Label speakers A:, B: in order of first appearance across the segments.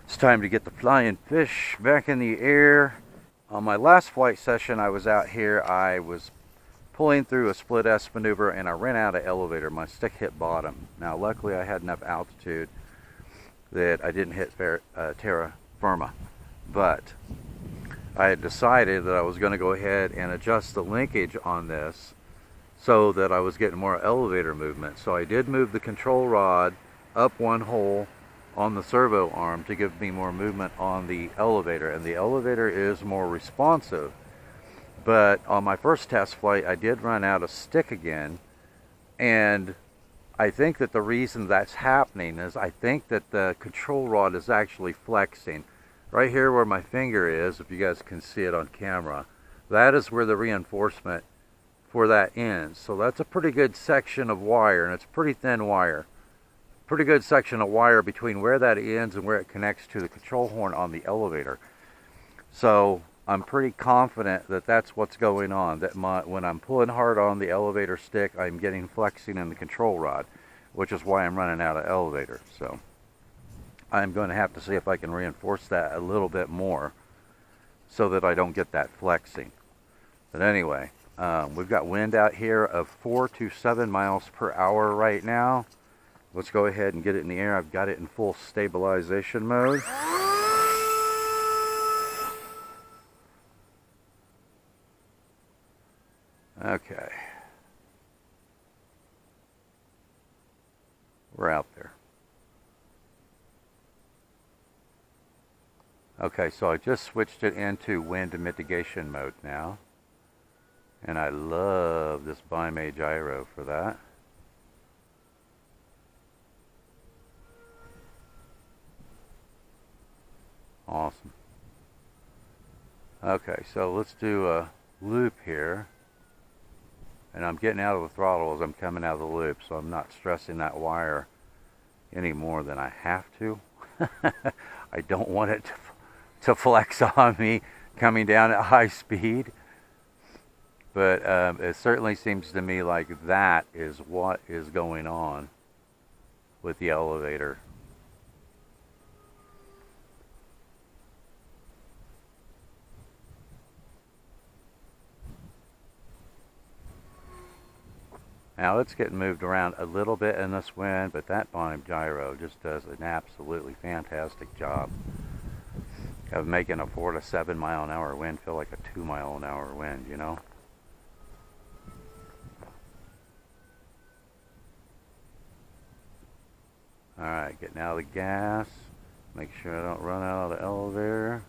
A: It's time to get the flying fish back in the air. On my last flight session I was out here, I was pulling through a split S maneuver and I ran out of elevator. My stick hit bottom. Now luckily I had enough altitude that I didn't hit terra firma, but I had decided that I was going to go ahead and adjust the linkage on this so that I was getting more elevator movement. So I did move the control rod up one hole on the servo arm to give me more movement on the elevator, and the elevator is more responsive. But on my first test flight I did run out of stick again, and I think that the reason that's happening is I think that the control rod is actually flexing. Right here where my finger is, if you guys can see it on camera, that is where the reinforcement for that ends. So that's a pretty good section of wire, and it's pretty thin wire. Pretty good section of wire between where that ends and where it connects to the control horn on the elevator. So I'm pretty confident that that's what's going on, that when I'm pulling hard on the elevator stick, I'm getting flexing in the control rod, which is why I'm running out of elevator. So I'm going to have to see if I can reinforce that a little bit more so that I don't get that flexing. But anyway, we've got wind out here of 4 to 7 miles per hour right now. Let's go ahead and get it in the air. I've got it in full stabilization mode. Okay. We're out there. Okay, so I just switched it into wind mitigation mode now. And I love this Byme-A gyro for that. Awesome. Okay, so let's do a loop here. And I'm getting out of the throttle as I'm coming out of the loop, so I'm not stressing that wire any more than I have to. I don't want it to flex on me coming down at high speed. But it certainly seems to me like that is what is going on with the elevator. Now it's getting moved around a little bit in this wind, but that Byme gyro just does an absolutely fantastic job of making a 4 to 7 mile an hour wind feel like a 2 mile an hour wind, you know? Alright, getting out of the gas. Make sure I don't run out of the elevator.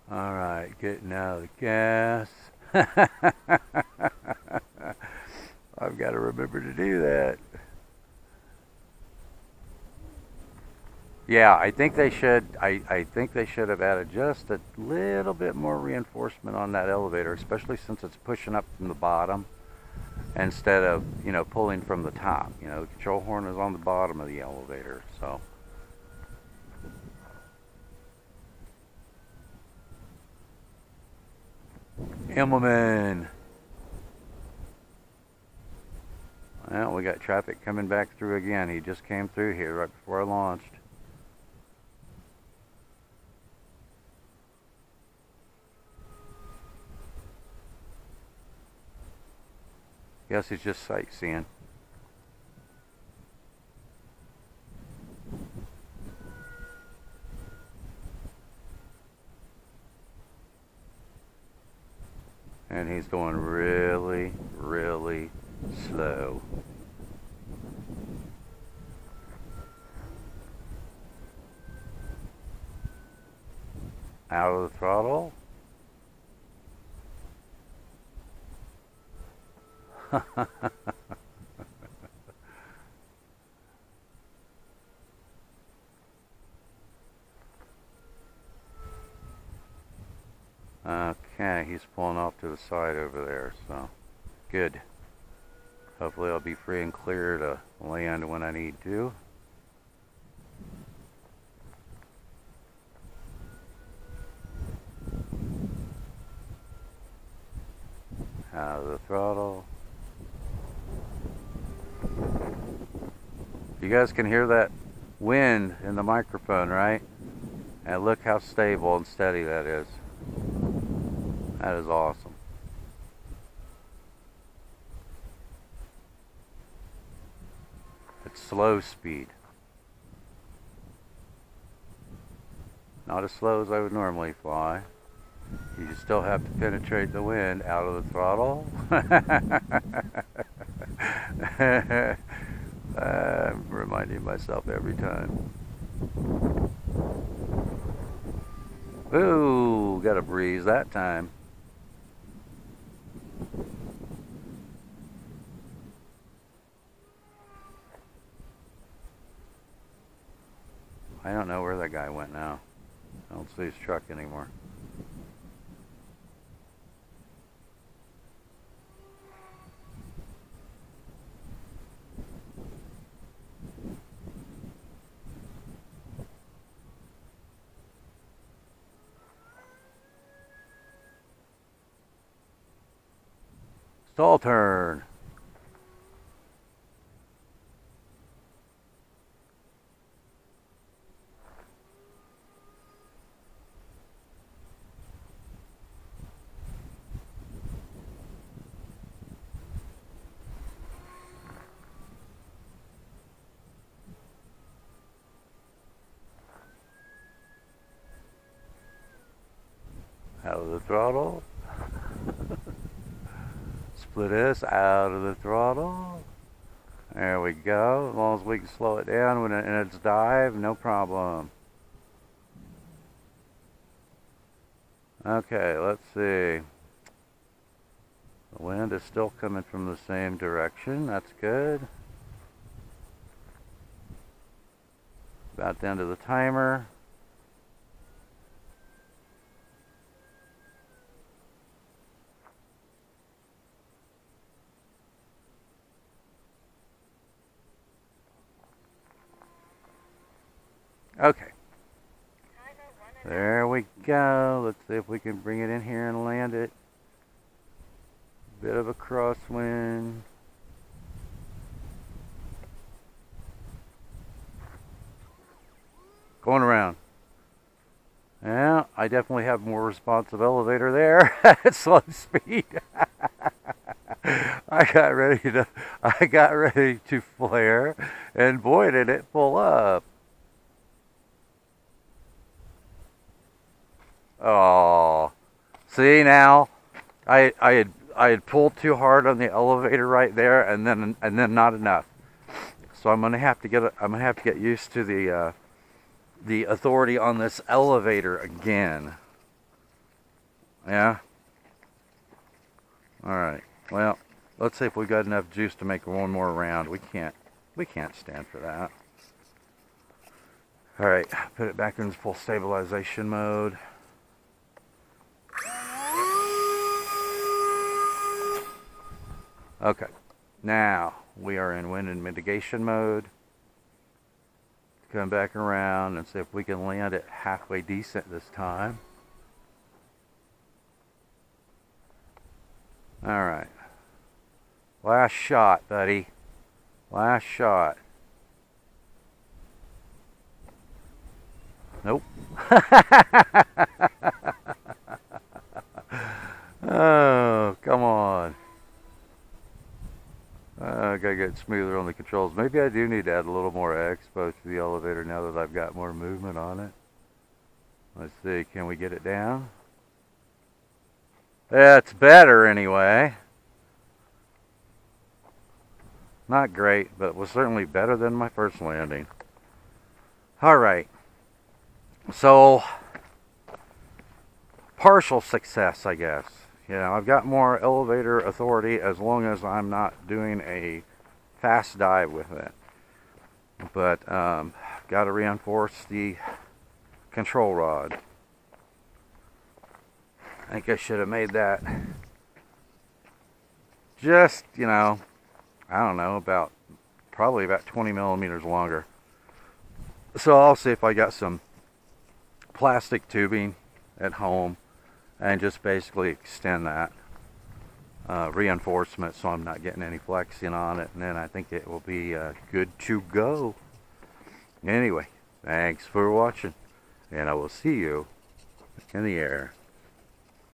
A: Alright, getting out of the gas. I've got to remember to do that. Yeah, I think they should. I think they should have added just a little bit more reinforcement on that elevator, especially since it's pushing up from the bottom instead of, you know, pulling from the top. You know, the control horn is on the bottom of the elevator, so. Himmelman. Well, we got traffic coming back through again. He just came through here right before I launched. Guess he's just sightseeing. And he's going really, really slow. Out of the throttle. Okay, he's pulling off to the side over there, so good. Hopefully I'll be free and clear to land when I need to. Out of the throttle. You guys can hear that wind in the microphone, right? And look how stable and steady that is. That is awesome. It's slow speed. Not as slow as I would normally fly. You still have to penetrate the wind out of the throttle. I'm reminding myself every time. Ooh, got a breeze that time. I don't know where that guy went now. I don't see his truck anymore. Stall turn. Out of the throttle. Split S out of the throttle. There we go. As long as we can slow it down when in its dive, no problem. Okay, let's see. The wind is still coming from the same direction. That's good. About the end of the timer. Okay. There we go. Let's see if we can bring it in here and land it. Bit of a crosswind. Going around. Yeah, I definitely have more responsive elevator there at slow speed. I got ready to flare, and boy did it pull up. Oh, see now, I had pulled too hard on the elevator right there, and then not enough. So I'm gonna have to get used to the authority on this elevator again. Yeah. All right. Well, let's see if we got enough juice to make one more round. We can't stand for that. All right. Put it back in full stabilization mode. Okay, now we are in wind and mitigation mode. Come back around and see if we can land it halfway decent this time. All right, last shot, buddy. Last shot. Nope. Oh, come on. I gotta get smoother on the controls. Maybe I do need to add a little more expo to the elevator now that I've got more movement on it. Let's see, can we get it down? That's better anyway. Not great, but it was certainly better than my first landing. Alright. So, partial success, I guess. You know, I've got more elevator authority as long as I'm not doing a fast dive with it. But, got to reinforce the control rod. I think I should have made that just, you know, I don't know, probably about 20 millimeters longer. So I'll see if I got some plastic tubing at home and just basically extend that. reinforcement so I'm not getting any flexing on it, and then I think it will be good to go. Anyway, thanks for watching, and I will see you in the air.